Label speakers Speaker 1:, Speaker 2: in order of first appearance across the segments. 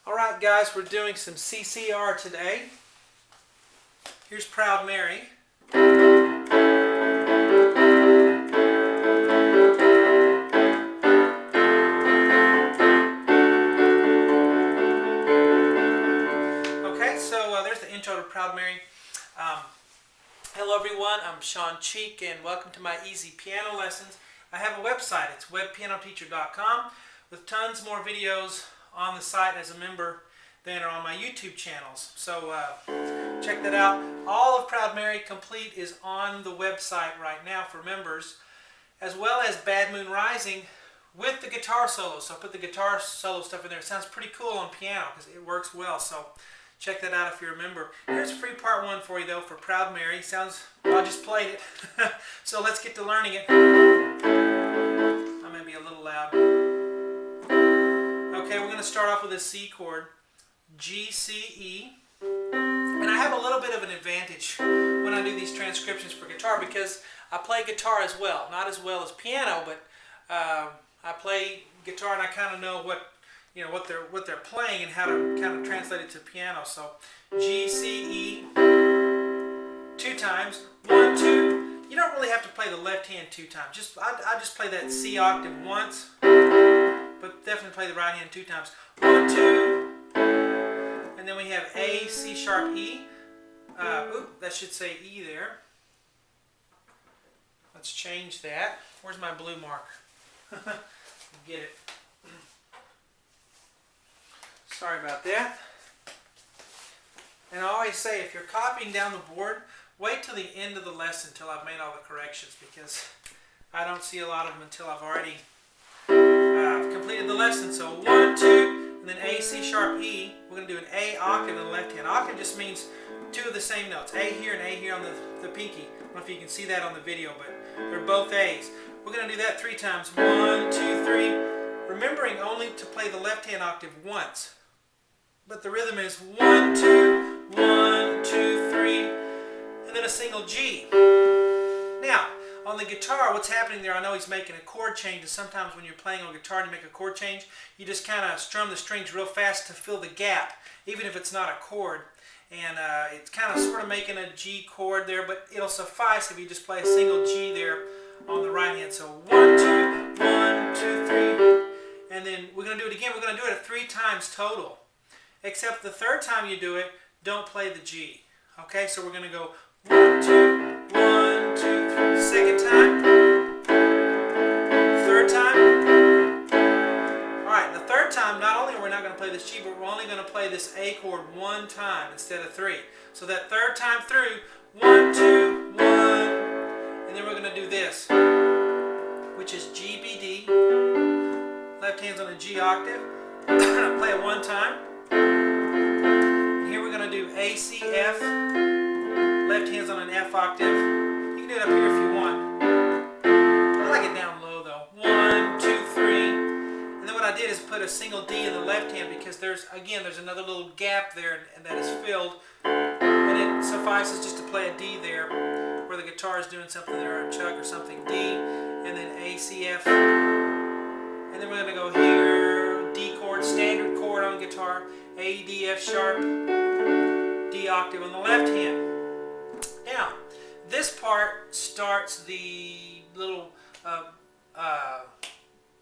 Speaker 1: Alright guys, we're doing some CCR today. Here's Proud Mary. Okay, so there's the intro to Proud Mary. Hello everyone, I'm Sean Cheek and welcome to my easy piano lessons. I have a website, it's webpianoteacher.com with tons more videos on the site as a member than are on my YouTube channels. So check that out. All of Proud Mary Complete is on the website right now for members, as well as Bad Moon Rising with the guitar solo. So I put the guitar solo stuff in there. It sounds pretty cool on piano because it works well. So check that out if you're a member. Here's a free part 1 for you though for Proud Mary. Sounds, well, I just played it. So let's get to learning it. I may be a little loud. Okay, we're going to start off with a C chord, G, C, E. And I have a little bit of an advantage when I do these transcriptions for guitar because I play guitar as well. Not as well as piano, but I play guitar and I kind of know what they're playing and how to kind of translate it to piano. So G, C, E, 2 times, 1, 2. You don't really have to play the left hand 2 times. I just play that C octave once, but definitely play the right hand 2 times. 1, 2, and then we have A, C sharp, E. That should say E there. Let's change that. Where's my blue marker? Get it. Sorry about that. And I always say, if you're copying down the board, wait till the end of the lesson until I've made all the corrections, because I don't see a lot of them until I've already completed the lesson. So 1, 2, and then A, C sharp, E. We're going to do an A octave in the left hand. Octave just means 2 of the same notes. A here and A here on the pinky. I don't know if you can see that on the video, but they're both A's. We're going to do that 3 times. 1, 2, 3. Remembering only to play the left hand octave once. But the rhythm is 1, 2, 1, 2, 3, and then a single G. Now, on the guitar, what's happening there, I know he's making a chord change, and sometimes when you're playing on guitar and you make a chord change, you just kind of strum the strings real fast to fill the gap, even if it's not a chord. And it's kind of sort of making a G chord there, but it'll suffice if you just play a single G there on the right hand. So 1, 2, 1, 2, 3, and then we're going to do it again. We're going to do it 3 times total. Except the 3rd time you do it, don't play the G. Okay, so we're going to go 1, 2, 1, 2, 3. 2nd time. 3rd time. Alright, the 3rd time, not only are we not going to play this G, but we're only going to play this A chord 1 time instead of 3. So that 3rd time through, 1, 2, 1, and then we're going to do this, which is G, B, D. Left hand's on a G octave. Play it 1 time. Here we're going to do A, C, F. Left hand's on an F octave. You can do it up here if you want. I like it down low though. 1, 2, 3. And then what I did is put a single D in the left hand because there's another little gap there and that is filled. And it suffices just to play a D there where the guitar is doing something there, or a chuck or something. D, and then A, C, F. And then we're going to go here, D chord, standard chord on guitar, A, D, F sharp, D octave on the left hand. Now, this part starts the little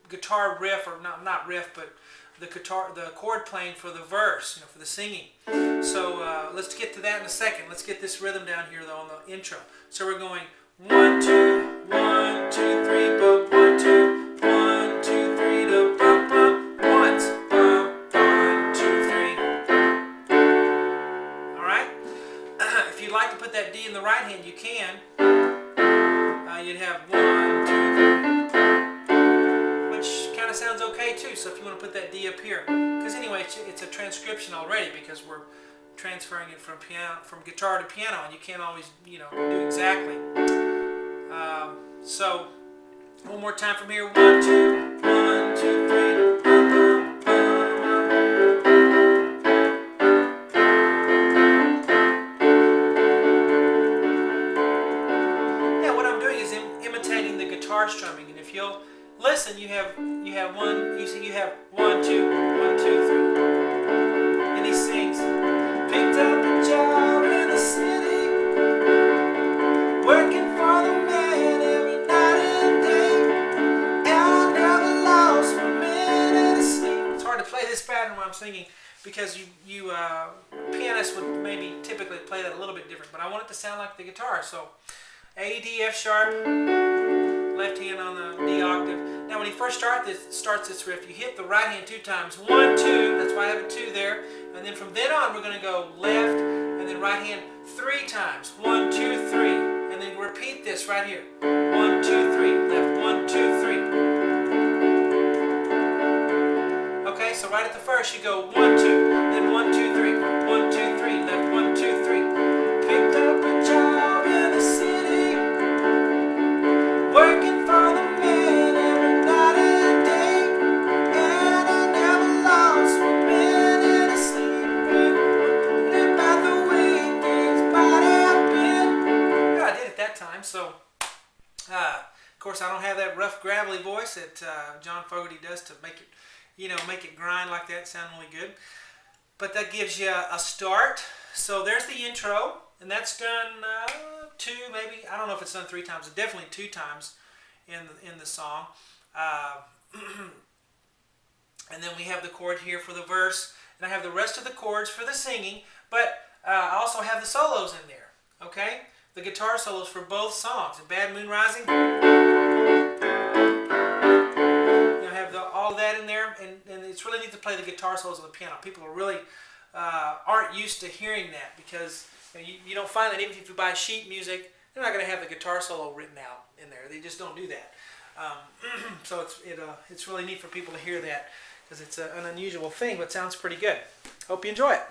Speaker 1: guitar riff, or not riff, but the chord playing for the verse, for the singing. So let's get to that in a second. Let's get this rhythm down here though on the intro. So we're going 1, 2, 1, 2, 3, boom, 1, 2. 1, 2, 3, to bum, bum, once, bum, 1, 2, 3. Alright? If you'd like to put that D in the right hand, you can. You'd have 1, 2, 3, which kind of sounds okay too, so if you want to put that D up here. Because anyway, it's a transcription already because we're transferring it from guitar to piano, and you can't always, do exactly. So, one more time from here. 1, 2, 1, 2, 3. Yeah, what I'm doing is imitating the guitar strumming, and if you'll listen, you have 1. You see, you have 1, 2, 1, 2, 3. pattern when I'm singing because pianists would maybe typically play that a little bit different, but I want it to sound like the guitar. So A, D, F sharp, left hand on the D octave. Now when you first starts this riff, you hit the right hand 2 times. 1, 2, that's why I have a 2 there. And then from then on, we're going to go left and then right hand 3 times. 1, 2, 3. And then repeat this right here. 1, 2, 3. Left, 1, 2, 3. Okay, so right at the first, you go 1, 2, then 1, 2, 3. 1, 2, 3. Left, 1, 2, 3. Picked up a job in the city, working for the man every night and day, and I never lost one minute of sleep, thinking about the way things might have been. Yeah, I did it that time, so of course I don't have that rough gravelly voice that John Fogerty does to make it, make it grind like that, sound really good. But that gives you a start. So there's the intro, and that's done 2, maybe, I don't know if it's done 3 times, but definitely 2 times in the song. And then we have the chord here for the verse, and I have the rest of the chords for the singing, but I also have the solos in there, okay? The guitar solos for both songs. In Bad Moon Rising, I have all that in there, and it's really neat to play the guitar solos on the piano. People are really aren't used to hearing that because you don't find that even if you buy sheet music, they're not going to have the guitar solo written out in there. They just don't do that. So it's really neat for people to hear that because it's an unusual thing, but sounds pretty good. Hope you enjoy it.